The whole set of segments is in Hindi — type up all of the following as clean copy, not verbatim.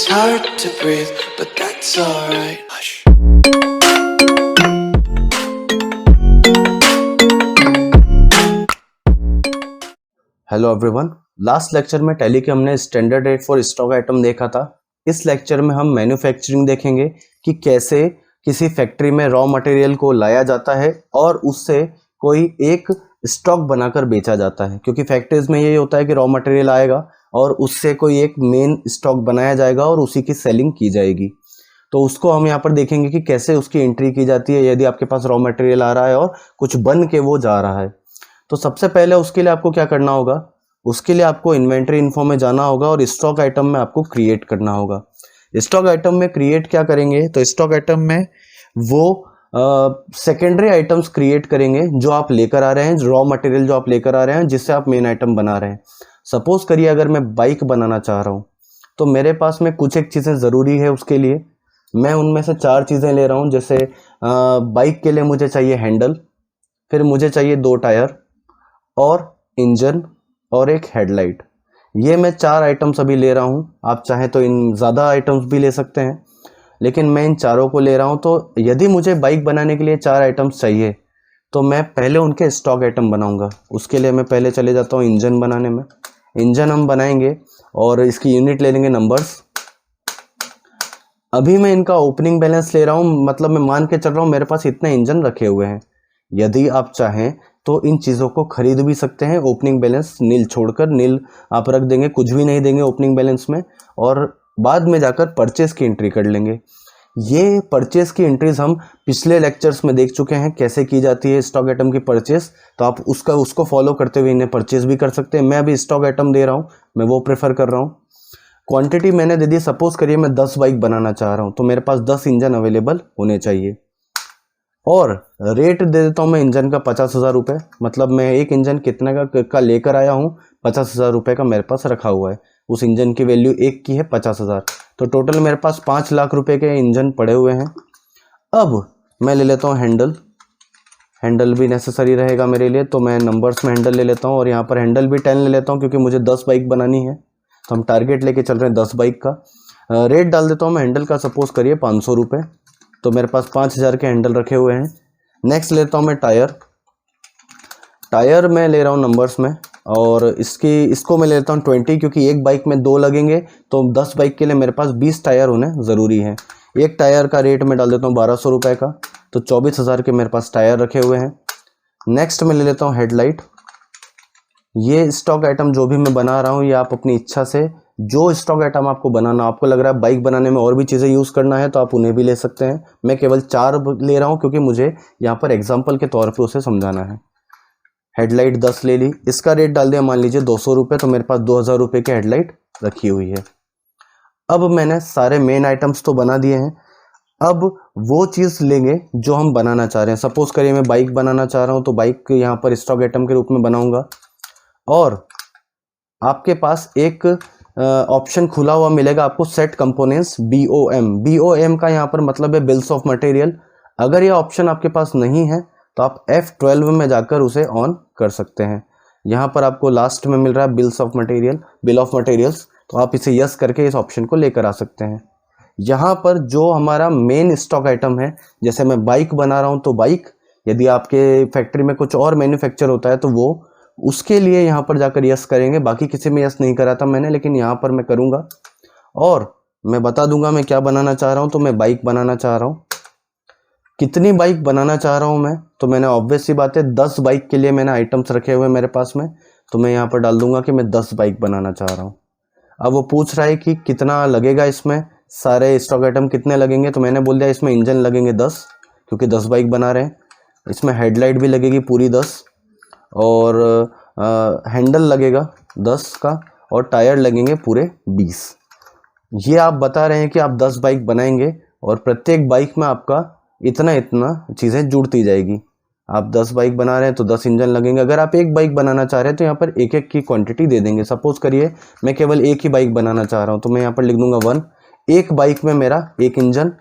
It's hard to breathe, but that's alright. Hush. Hello everyone, last lecture में टैली के हमने standard rate for stock item देखा था। इस लेक्चर में हम मैन्युफैक्चरिंग देखेंगे कि कैसे किसी फैक्ट्री में रॉ मटेरियल को लाया जाता है और उससे कोई एक स्टॉक बनाकर बेचा जाता है, क्योंकि फैक्ट्रीज में यही होता है कि रॉ मटेरियल आएगा और उससे कोई एक मेन स्टॉक बनाया जाएगा और उसी की सेलिंग की जाएगी। तो उसको हम यहाँ पर देखेंगे कि कैसे उसकी एंट्री की जाती है यदि आपके पास रॉ मटेरियल आ रहा है और कुछ बन के वो जा रहा है। तो सबसे पहले उसके लिए आपको क्या करना होगा, उसके लिए आपको इन्वेंटरी इन्फो में जाना होगा और स्टॉक आइटम में आपको क्रिएट करना होगा। स्टॉक आइटम में क्रिएट क्या करेंगे, तो स्टॉक आइटम में वो सेकेंडरी आइटम्स क्रिएट करेंगे जो आप लेकर आ रहे हैं, रॉ मटेरियल जो आप लेकर आ रहे हैं जिससे आप मेन आइटम बना रहे हैं। सपोज करिए अगर मैं बाइक बनाना चाह रहा हूँ तो मेरे पास में कुछ एक चीज़ें ज़रूरी है, उसके लिए मैं उनमें से 4 चीज़ें ले रहा हूँ। जैसे बाइक के लिए मुझे चाहिए हैंडल, फिर मुझे चाहिए 2 टायर और इंजन और एक हेडलाइट। ये मैं 4 आइटम्स अभी ले रहा हूँ। आप चाहें तो इन ज़्यादा आइटम्स भी ले सकते हैं, लेकिन मैं इन चारों को ले रहा हूँ। तो यदि मुझे बाइक बनाने के लिए 4 आइटम्स चाहिए तो मैं पहले उनके स्टॉक आइटम बनाऊंगा। उसके लिए मैं पहले चले जाता हूँ इंजन बनाने में। इंजन हम बनाएंगे और इसकी यूनिट ले लेंगे नंबर्स। अभी मैं इनका ओपनिंग बैलेंस ले रहा हूँ, मतलब मैं मान के चल रहा हूँ मेरे पास इतने इंजन रखे हुए हैं। यदि आप चाहें तो इन चीज़ों को खरीद भी सकते हैं। ओपनिंग बैलेंस नील छोड़कर, नील आप रख देंगे, कुछ भी नहीं देंगे ओपनिंग बैलेंस में, और बाद में जाकर परचेस की एंट्री कर लेंगे। ये परचेस की एंट्रीज हम पिछले लेक्चर्स में देख चुके हैं कैसे की जाती है स्टॉक आइटम की परचेस, तो आप उसको फॉलो करते हुए इन्हें परचेस भी कर सकते हैं। मैं अभी स्टॉक आइटम दे रहा हूँ, मैं वो प्रेफर कर रहा हूँ। क्वांटिटी मैंने दे दी, सपोज करिए मैं 10 बाइक बनाना चाह रहा हूँ तो मेरे पास 10 इंजन अवेलेबल होने चाहिए। और रेट दे देता हूँ मैं इंजन का 50,000 रुपये, मतलब मैं एक इंजन कितने का लेकर आया हूँ, 50,000 रुपये का मेरे पास रखा हुआ है। उस इंजन की वैल्यू एक की है 50,000, तो टोटल मेरे पास 5 लाख रुपए के इंजन पड़े हुए हैं। अब मैं ले लेता हूँ हैंडल, हैंडल भी नेसेसरी रहेगा मेरे लिए, तो मैं नंबर्स में हैंडल ले लेता हूँ और यहाँ पर हैंडल भी 10 ले लेता हूँ क्योंकि मुझे 10 बाइक बनानी है। तो हम टारगेट लेके चल रहे हैं 10 बाइक का। रेट डाल देता हूँ मैं हैंडल का, सपोज करिए 500 रुपये, तो मेरे पास 5,000 के हैंडल रखे हुए हैं। नेक्स्ट लेता हूँ मैं टायर, टायर मैं ले रहा हूँ नंबर्स में, और इसको मैं लेता हूँ 20, क्योंकि एक बाइक में 2 लगेंगे तो 10 बाइक के लिए मेरे पास 20 टायर होने ज़रूरी है। एक टायर का रेट मैं डाल देता हूँ 1200 रुपये का, तो 24,000 के मेरे पास टायर रखे हुए हैं। नेक्स्ट मैं ले लेता हूँ हेडलाइट। ये स्टॉक आइटम जो भी मैं बना रहा हूँ ये आप अपनी इच्छा से, जो स्टॉक आइटम आपको बनाना, आपको लग रहा है बाइक बनाने में और भी चीज़ें यूज़ करना है तो आप उन्हें भी ले सकते हैं। मैं केवल 4 ले रहा हूँ क्योंकि मुझे यहाँ पर एग्जाम्पल के तौर पे उसे समझाना है। हेडलाइट 10 ले ली, इसका रेट डाल दिया मान लीजिए 200 रुपये, तो मेरे पास 2,000 रुपये की हेडलाइट रखी हुई है। अब मैंने सारे मेन आइटम्स तो बना दिए हैं, अब वो चीज़ लेंगे जो हम बनाना चाह रहे हैं। सपोज करिए मैं बाइक बनाना चाह रहा हूँ तो बाइक यहाँ पर स्टॉक आइटम के रूप में बनाऊंगा, और आपके पास एक ऑप्शन खुला हुआ मिलेगा आपको, सेट कंपोनेंट्स BOM। BOM का यहाँ पर मतलब है बिल्स ऑफ मटेरियल। अगर ये ऑप्शन आपके पास नहीं है तो आप F12 में जाकर उसे ऑन कर सकते हैं। यहाँ पर आपको लास्ट में मिल रहा है bills of material, bill of materials, तो आप इसे यस करके इस ऑप्शन को लेकर आ सकते हैं। यहाँ पर जो हमारा मेन स्टॉक आइटम है, जैसे मैं बाइक बना रहा हूँ तो बाइक, यदि आपके फैक्ट्री में कुछ और मैन्युफैक्चर होता है तो वो उसके लिए यहाँ पर जाकर यस करेंगे। बाकी किसी में यस नहीं करा था मैंने, लेकिन यहाँ पर मैं करूँगा और मैं बता दूंगा मैं क्या बनाना चाह रहा हूँ। तो मैं बाइक बनाना चाह रहा हूँ। कितनी बाइक बनाना चाह रहा हूँ मैं, तो मैंने ऑब्वियस सी बात है 10 बाइक के लिए मैंने आइटम्स रखे हुए मेरे पास में, तो मैं यहाँ पर डाल दूंगा कि मैं 10 बाइक बनाना चाह रहा हूँ। अब वो पूछ रहा है कि कितना लगेगा इसमें, सारे स्टॉक आइटम कितने लगेंगे, तो मैंने बोल दिया इसमें इंजन लगेंगे 10, क्योंकि 10 बाइक बना रहे हैं। इसमें हेडलाइट भी लगेगी पूरी 10, और हैंडल लगेगा 10 का, और टायर लगेंगे पूरे 20। ये आप बता रहे हैं कि आप 10 बाइक बनाएंगे और प्रत्येक बाइक में आपका इतना इतना चीज़ें जुड़ती जाएगी। आप 10 बाइक बना रहे हैं तो 10 इंजन लगेंगे। अगर आप एक बाइक बनाना चाह रहे हैं तो यहाँ पर एक एक की क्वांटिटी दे देंगे। सपोज करिए मैं केवल एक ही बाइक बनाना चाह रहा हूँ तो मैं यहाँ पर लिख दूंगा 1। एक बाइक में मेरा एक इंजन,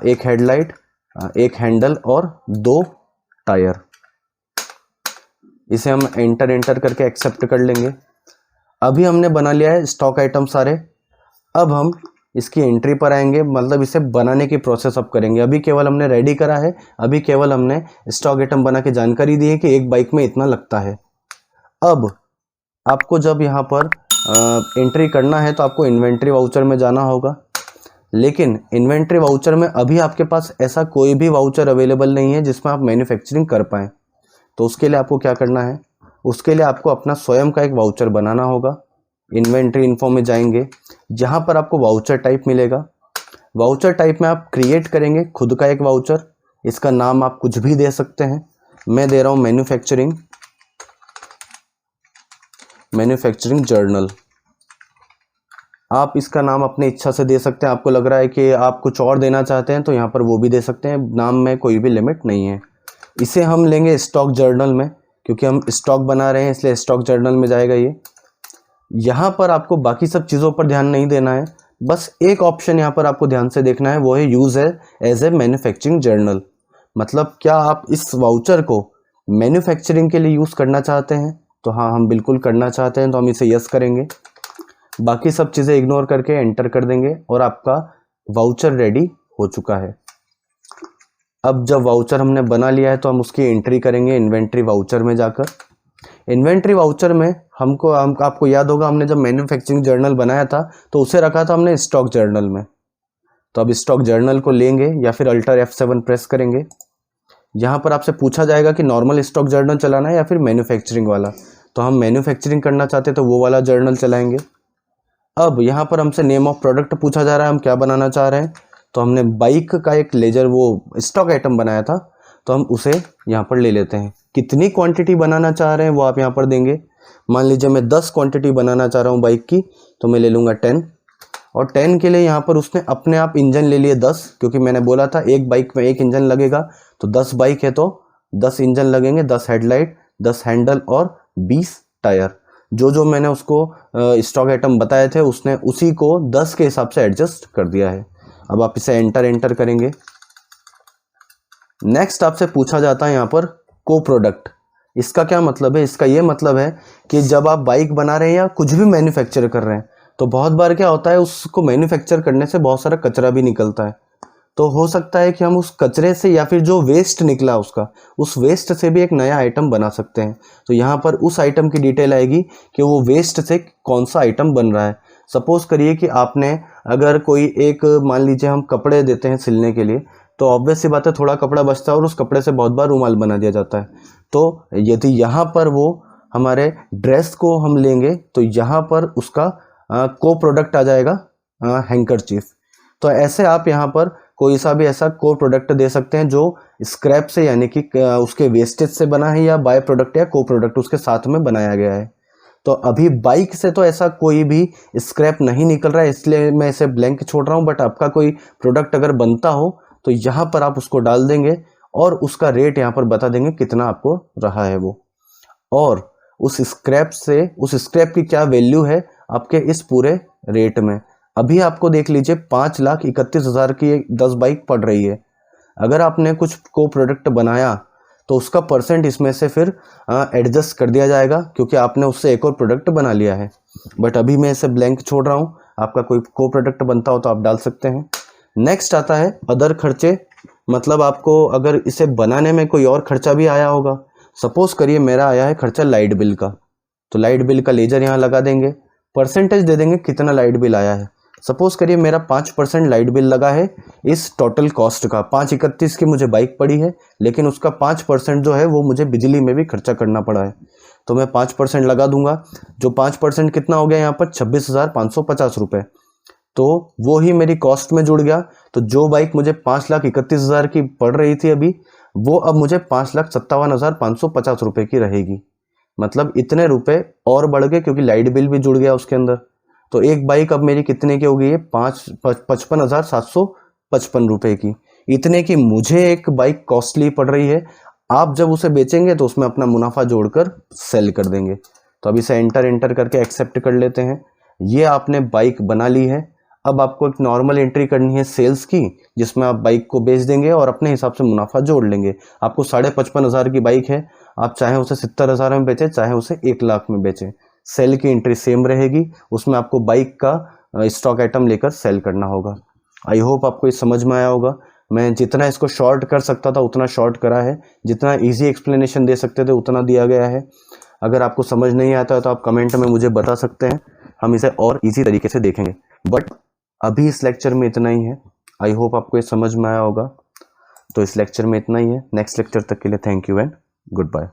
एक हेडलाइट, एक हैंडल और 2 टायर। इसे हम एंटर करके एक्सेप्ट कर लेंगे। अभी हमने बना लिया है स्टॉक आइटम सारे। अब हम इसकी एंट्री पर आएंगे, मतलब इसे बनाने की प्रोसेस अब करेंगे। अभी केवल हमने रेडी करा है, अभी केवल हमने स्टॉक आइटम बना के जानकारी दी है कि एक बाइक में इतना लगता है। अब आपको जब यहाँ पर एंट्री करना है तो आपको इन्वेंट्री वाउचर में जाना होगा, लेकिन इन्वेंट्री वाउचर में अभी आपके पास ऐसा कोई भी वाउचर अवेलेबल नहीं है जिसमें आप मैन्युफैक्चरिंग कर पाएँ। तो उसके लिए आपको क्या करना है, उसके लिए आपको अपना स्वयं का एक वाउचर बनाना होगा। इन्वेंट्री इन्फो में जाएंगे, जहाँ पर आपको वाउचर टाइप मिलेगा। वाउचर टाइप में आप क्रिएट करेंगे खुद का एक वाउचर, इसका नाम आप कुछ भी दे सकते हैं। मैं दे रहा हूँ मैन्युफैक्चरिंग जर्नल। आप इसका नाम अपनी इच्छा से दे सकते हैं, आपको लग रहा है कि आप कुछ और देना चाहते हैं तो यहाँ पर वो भी दे सकते हैं, नाम में कोई भी लिमिट नहीं है। इसे हम लेंगे स्टॉक जर्नल में, क्योंकि हम स्टॉक बना रहे हैं इसलिए स्टॉक जर्नल में जाएगा ये। यहाँ पर आपको बाकी सब चीज़ों पर ध्यान नहीं देना है, बस एक ऑप्शन यहाँ पर आपको ध्यान से देखना है, वो है use as a manufacturing journal. मतलब क्या आप इस वाउचर को मैन्युफैक्चरिंग के लिए यूज़ करना चाहते हैं? तो हाँ, हम बिल्कुल करना चाहते हैं, तो हम इसे यस करेंगे। बाकी सब चीज़ें इग्नोर करके एंटर कर देंगे और आपका वाउचर रेडी हो चुका है। अब जब वाउचर हमने बना लिया है तो हम उसकी एंट्री करेंगे इन्वेंट्री वाउचर में जाकर। इन्वेंट्री वाउचर में आपको याद होगा, हमने जब मैन्युफैक्चरिंग जर्नल बनाया था तो उसे रखा था हमने स्टॉक जर्नल में। तो अब स्टॉक जर्नल को लेंगे या फिर अल्टर F7 प्रेस करेंगे। यहाँ पर आपसे पूछा जाएगा कि नॉर्मल स्टॉक जर्नल चलाना है या फिर मैन्युफैक्चरिंग वाला। तो हम मैन्युफैक्चरिंग करना चाहते तो वो वाला जर्नल चलाएंगे। अब यहाँ पर हमसे नेम ऑफ प्रोडक्ट पूछा जा रहा है, हम क्या बनाना चाह रहे हैं। तो हमने बाइक का एक लेजर वो स्टॉक आइटम बनाया था, तो हम उसे यहाँ पर ले लेते हैं। कितनी क्वांटिटी बनाना चाह रहे हैं वो आप यहाँ पर देंगे। मान लीजिए मैं 10 क्वांटिटी बनाना चाह रहा हूँ बाइक की, तो मैं ले लूँगा 10। और 10 के लिए यहाँ पर उसने अपने आप इंजन ले लिए 10, क्योंकि मैंने बोला था एक बाइक में एक इंजन लगेगा। तो 10 बाइक है तो 10 इंजन लगेंगे, 10 हेडलाइट, 10 हैंडल और 20 टायर। जो मैंने उसको स्टॉक आइटम बताए थे उसने उसी को 10 के हिसाब से एडजस्ट कर दिया है। अब आप इसे एंटर करेंगे। नेक्स्ट आपसे पूछा जाता है यहाँ पर को प्रोडक्ट। इसका क्या मतलब है? इसका ये मतलब है कि जब आप बाइक बना रहे हैं या कुछ भी मैन्युफैक्चर कर रहे हैं तो बहुत बार क्या होता है, उसको मैन्युफैक्चर करने से बहुत सारा कचरा भी निकलता है। तो हो सकता है कि हम उस कचरे से या फिर जो वेस्ट निकला उसका, उस वेस्ट से भी एक नया आइटम बना सकते हैं। तो यहाँ पर उस आइटम की डिटेल आएगी कि वो वेस्ट से कौन सा आइटम बन रहा है। सपोज़ करिए कि आपने अगर कोई एक, मान लीजिए हम कपड़े देते हैं सिलने के लिए, तो ऑब्वियस सी बात है थोड़ा कपड़ा बचता है और उस कपड़े से बहुत बार रुमाल बना दिया जाता है। तो यदि यहाँ पर वो हमारे ड्रेस को हम लेंगे तो यहाँ पर उसका को प्रोडक्ट आ जाएगा हैंकरचीफ। तो ऐसे आप यहाँ पर कोई सा भी ऐसा को प्रोडक्ट दे सकते हैं जो स्क्रैप से, यानी कि उसके वेस्टेज से बना है, या बाय प्रोडक्ट या को प्रोडक्ट उसके साथ में बनाया गया है। तो अभी बाइक से तो ऐसा कोई भी स्क्रैप नहीं निकल रहा है, इसलिए मैं इसे ब्लैंक छोड़ रहा हूँ। बट आपका कोई प्रोडक्ट अगर बनता हो तो यहाँ पर आप उसको डाल देंगे और उसका रेट यहाँ पर बता देंगे कितना आपको रहा है वो, और उस स्क्रैप की क्या वैल्यू है आपके इस पूरे रेट में। अभी आपको देख लीजिए 5,31,000 की 10 बाइक पड़ रही है। अगर आपने कुछ को प्रोडक्ट बनाया तो उसका परसेंट इसमें से फिर एडजस्ट कर दिया जाएगा, क्योंकि आपने उससे एक और प्रोडक्ट बना लिया है। बट अभी मैं इसे ब्लैंक छोड़ रहा हूँ, आपका कोई को प्रोडक्ट बनता हो तो आप डाल सकते हैं। नेक्स्ट आता है अदर खर्चे, मतलब आपको अगर इसे बनाने में कोई और खर्चा भी आया होगा। सपोज करिए मेरा आया है खर्चा लाइट बिल का, तो लाइट बिल का लेजर यहाँ लगा देंगे, परसेंटेज दे देंगे कितना लाइट बिल आया है। सपोज करिए मेरा 5% लाइट बिल लगा है इस टोटल कॉस्ट का। 5,31 की मुझे बाइक पड़ी है, लेकिन उसका 5% जो है वो मुझे बिजली में भी खर्चा करना पड़ा है। तो मैं 5% लगा दूंगा, जो 5% कितना हो गया यहाँ पर 26,550 रुपये। तो वो ही मेरी कॉस्ट में जुड़ गया। तो जो बाइक मुझे 5,31,000 की पड़ रही थी अभी, वो अब मुझे 5,57,550 रुपये की रहेगी। मतलब इतने रुपए और बढ़ गए, क्योंकि लाइट बिल भी जुड़ गया उसके अंदर। तो एक बाइक अब मेरी कितने की हो गई है? 55,755 रुपये की। इतने की मुझे एक बाइक कॉस्टली पड़ रही है। आप जब उसे बेचेंगे तो उसमें अपना मुनाफा जोड़कर सेल कर देंगे। तो अब इसे एंटर करके एक्सेप्ट कर लेते हैं। ये आपने बाइक बना ली है। अब आपको एक नॉर्मल एंट्री करनी है सेल्स की, जिसमें आप बाइक को बेच देंगे और अपने हिसाब से मुनाफा जोड़ लेंगे। आपको 55,500 की बाइक है, आप चाहे उसे 70,000 में बेचें, चाहे उसे 1 लाख में बेचें, सेल की एंट्री सेम रहेगी। उसमें आपको बाइक का स्टॉक आइटम लेकर सेल करना होगा। आई होप आपको ये समझ में आया होगा। मैं जितना इसको शॉर्ट कर सकता था उतना शॉर्ट करा है, जितना इजी एक्सप्लेनेशन दे सकते थे उतना दिया गया है। अगर आपको समझ नहीं आता है तो आप कमेंट में मुझे बता सकते हैं, हम इसे और इजी तरीके से देखेंगे। बट अभी इस लेक्चर में इतना ही है। आई होप आपको ये समझ में आया होगा। तो इस लेक्चर में इतना ही है। नेक्स्ट लेक्चर तक के लिए thank you and good bye.